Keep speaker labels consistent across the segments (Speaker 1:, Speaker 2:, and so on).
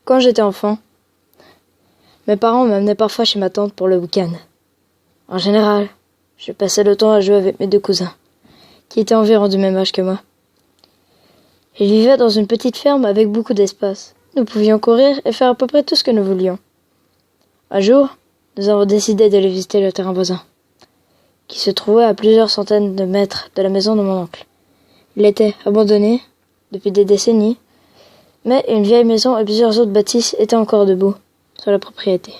Speaker 1: Quand j'étais enfant, mes parents m'amenaient parfois chez ma tante pour le week-end. En général, je passais le temps à jouer avec mes deux cousins, qui étaient environ du même âge que moi. Ils vivaient dans une petite ferme avec beaucoup d'espace. Nous pouvions courir et faire à peu près tout ce que nous voulions. Un jour, nous avons décidé d'aller visiter le terrain voisin, qui se trouvait à plusieurs centaines de mètres de la maison de mon oncle. Il était abandonné depuis des décennies, mais une vieille maison et plusieurs autres bâtisses étaient encore debout sur la propriété,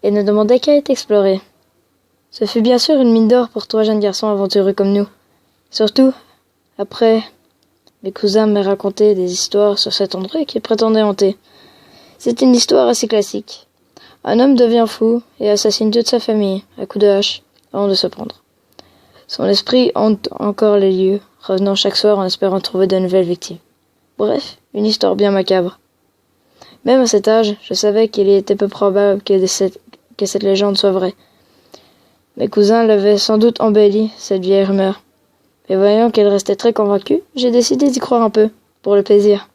Speaker 1: et ne demandaient qu'à être explorées. Ce fut bien sûr une mine d'or pour 3 jeunes garçons aventureux comme nous. Surtout, après, mes cousins me racontaient des histoires sur cet endroit qu'ils prétendaient hanter. C'est une histoire assez classique. Un homme devient fou et assassine toute sa famille à coups de hache avant de se pendre. Son esprit hante encore les lieux, revenant chaque soir en espérant trouver de nouvelles victimes. Bref, une histoire bien macabre. Même à cet âge, je savais qu'il était peu probable que cette légende soit vraie. Mes cousins l'avaient sans doute embellie, cette vieille rumeur. Mais voyant qu'elle restait très convaincue, j'ai décidé d'y croire un peu, pour le plaisir.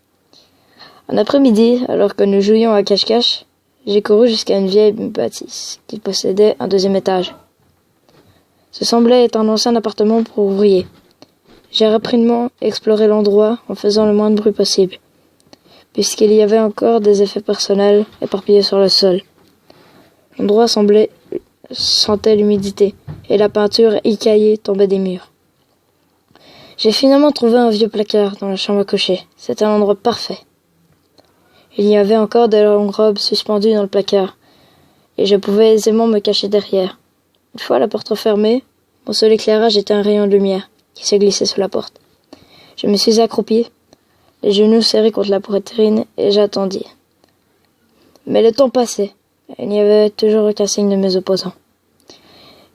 Speaker 1: Un après-midi, alors que nous jouions à cache-cache, j'ai couru jusqu'à une vieille bâtisse qui possédait un 2e étage. Ce semblait être un ancien appartement pour ouvriers. J'ai rapidement exploré l'endroit en faisant le moins de bruit possible, puisqu'il y avait encore des effets personnels éparpillés sur le sol. L'endroit sentait l'humidité, et la peinture écaillée tombait des murs. J'ai finalement trouvé un vieux placard dans la chambre à coucher. C'était un endroit parfait. Il y avait encore de longues robes suspendues dans le placard, et je pouvais aisément me cacher derrière. Une fois la porte refermée, mon seul éclairage était un rayon de lumière qui se glissait sous la porte. Je me suis accroupi, les genoux serrés contre la poitrine, et j'attendis. Mais le temps passait, et il n'y avait toujours aucun signe de mes opposants.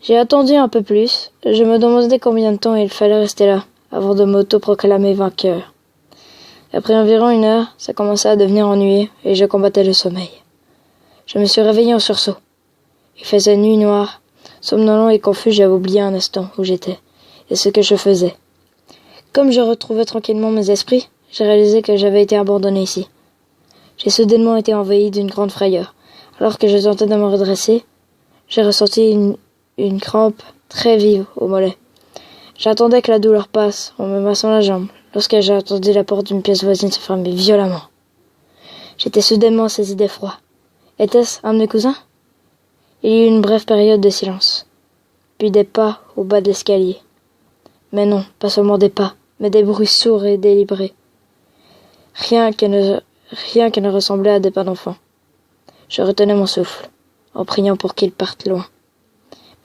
Speaker 1: J'ai attendu un peu plus, et je me demandais combien de temps il fallait rester là, avant de m'auto-proclamer vainqueur. Après environ 1 heure, ça commençait à devenir ennuyeux, et je combattais le sommeil. Je me suis réveillé en sursaut. Il faisait nuit noire. Somnolent et confus, j'avais oublié un instant où j'étais, et ce que je faisais. Comme je retrouvais tranquillement mes esprits, j'ai réalisé que j'avais été abandonné ici. J'ai soudainement été envahi d'une grande frayeur. Alors que je tentais de me redresser, j'ai ressenti une crampe très vive au mollet. J'attendais que la douleur passe en me massant la jambe, lorsque j'ai entendu la porte d'une pièce voisine se fermer violemment. J'étais soudainement saisi d'effroi. Était-ce un de mes cousins? Il y eut une brève période de silence, puis des pas au bas de l'escalier. Mais non, pas seulement des pas, mais des bruits sourds et délibérés. Rien qui ne ressemblait à des pas d'enfant. Je retenais mon souffle, en priant pour qu'ils partent loin.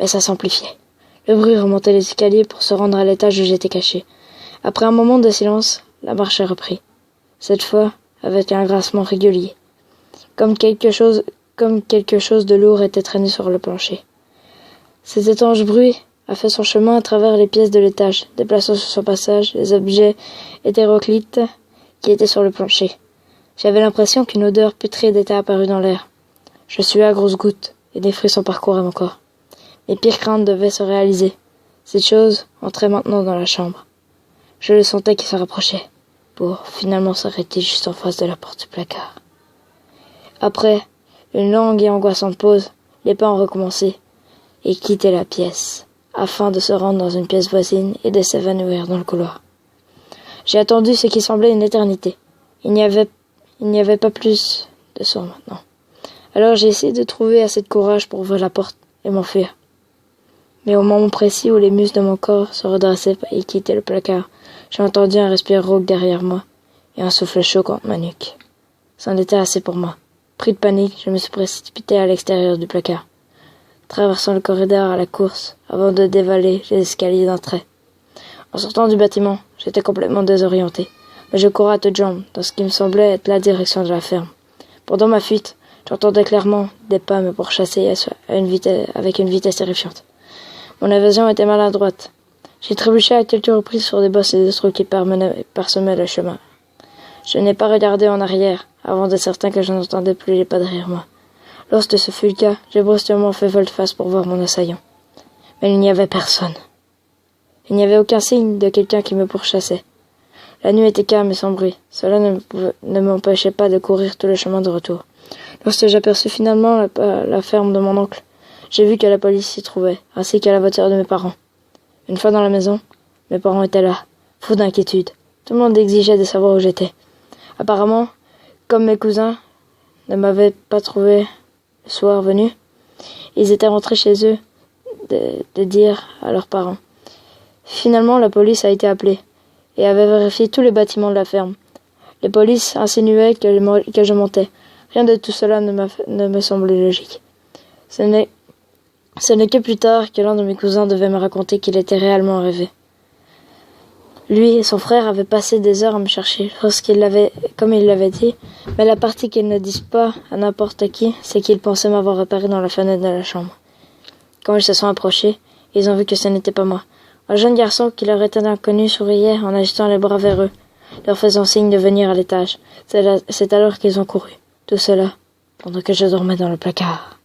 Speaker 1: Mais ça s'amplifiait. Le bruit remontait les escaliers pour se rendre à l'étage où j'étais caché. Après un moment de silence, la marche a repris. Cette fois, avec un grincement régulier. Comme quelque chose de lourd était traîné sur le plancher. Cet étrange bruit a fait son chemin à travers les pièces de l'étage, déplaçant sur son passage les objets hétéroclites qui étaient sur le plancher. J'avais l'impression qu'une odeur putride était apparue dans l'air. Je suais à grosses gouttes, et des frissons parcouraient mon corps. Mes pires craintes devaient se réaliser. Cette chose entrait maintenant dans la chambre. Je le sentais qui se rapprochait, pour finalement s'arrêter juste en face de la porte du placard. Après une longue et angoissante pause, les pas ont recommencé et quitté la pièce, afin de se rendre dans une pièce voisine et de s'évanouir dans le couloir. J'ai attendu ce qui semblait une éternité. Il n'y avait pas plus de son maintenant. Alors j'ai essayé de trouver assez de courage pour ouvrir la porte et m'enfuir. Mais au moment précis où les muscles de mon corps se redressaient et quittaient le placard, j'ai entendu un respire rauque derrière moi et un souffle chaud contre ma nuque. C'en était assez pour moi. Pris de panique, je me suis précipité à l'extérieur du placard, traversant le corridor à la course avant de dévaler les escaliers d'un trait. En sortant du bâtiment, j'étais complètement désorienté, mais je courais à toutes jambes dans ce qui me semblait être la direction de la ferme. Pendant ma fuite, j'entendais clairement des pas me pourchasser avec une vitesse terrifiante. Mon évasion était maladroite. J'ai trébuché à quelques reprises sur des bosses et des trous qui parsemaient le chemin. Je n'ai pas regardé en arrière, avant d'être certain que je n'entendais plus les pas derrière moi. Lorsque ce fut le cas, j'ai brusquement fait volte-face pour voir mon assaillant. Mais il n'y avait personne. Il n'y avait aucun signe de quelqu'un qui me pourchassait. La nuit était calme et sans bruit. Cela ne m'empêchait pas de courir tout le chemin de retour. Lorsque j'aperçus finalement la ferme de mon oncle, j'ai vu que la police s'y trouvait, ainsi que la voiture de mes parents. Une fois dans la maison, mes parents étaient là, fous d'inquiétude. Tout le monde exigeait de savoir où j'étais. Apparemment, comme mes cousins ne m'avaient pas trouvé le soir venu, ils étaient rentrés chez eux de dire à leurs parents. Finalement, la police a été appelée et avait vérifié tous les bâtiments de la ferme. Les polices insinuaient que je mentais. Rien de tout cela ne me semblait logique. Ce n'est que plus tard que l'un de mes cousins devait me raconter qu'il était réellement arrivé. Lui et son frère avaient passé des heures à me chercher, comme il l'avait dit, mais la partie qu'ils ne disent pas à n'importe qui, c'est qu'ils pensaient m'avoir repéré dans la fenêtre de la chambre. Quand ils se sont approchés, ils ont vu que ce n'était pas moi. Un jeune garçon qui leur était inconnu souriait en agitant les bras vers eux, leur faisant signe de venir à l'étage. C'est alors qu'ils ont couru. Tout cela, pendant que je dormais dans le placard.